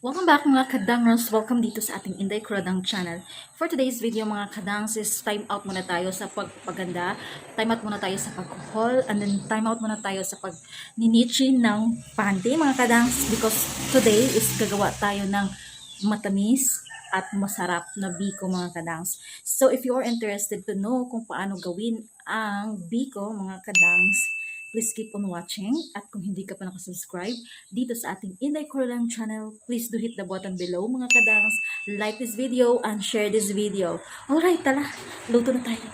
Welcome back mga kadangers! Welcome dito sa ating Inday Kuradangerz channel. For today's video mga kadangs is time out muna tayo sa pagpaganda, time out muna tayo sa pag-haul, and then time out muna tayo sa pag-ninichi ng panty mga kadangs because today is gagawa tayo ng matamis at masarap na biko mga kadangs. So if you are interested to know kung paano gawin ang biko mga kadangs, please keep on watching. At kung hindi ka pa nakasubscribe dito sa ating Inday Kuradangerz channel, please do hit the button below mga kadangs, like this video and share this video. Alright, tala, luto na tayo.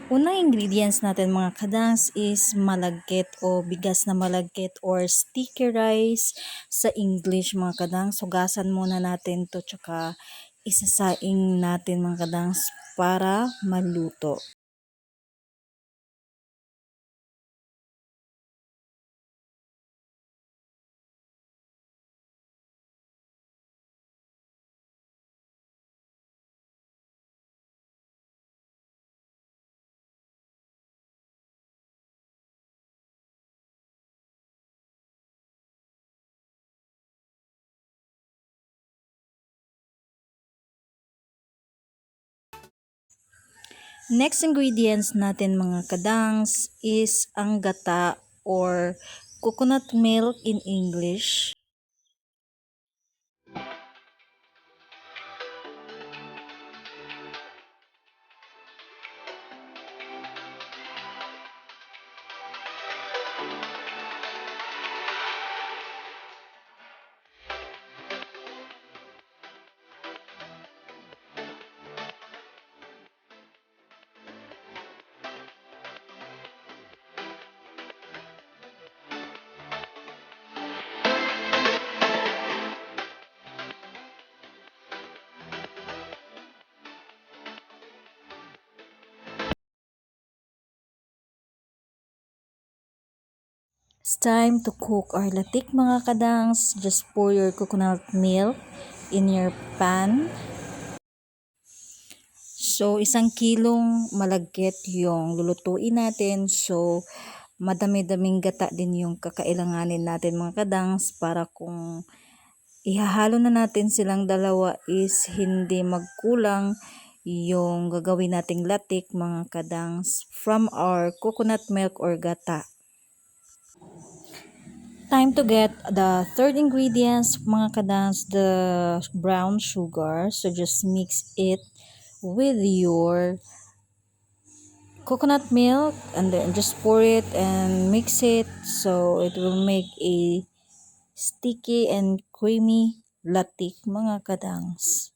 Unang ingredients natin mga kadangs is malagkit o bigas na malagkit or sticky rice sa English mga kadangs. Hugasan muna natin to tsaka isasaing natin mga kadangs para maluto. Next ingredients natin mga kadangs is ang gata or coconut milk in English. It's time to cook our latik mga kadangs. Just pour your coconut milk in your pan. So, 1 kilong malagkit yung lulutuin natin. So, madami-daming gata din yung kakailanganin natin mga kadangs para kung ihahalo na natin silang dalawa is hindi magkulang yung gagawin nating latik mga kadangs from our coconut milk or gata. Time to get the third ingredients mga kadangs, the brown sugar. So just mix it with your coconut milk and then just pour it and mix it so it will make a sticky and creamy latik mga kadangs.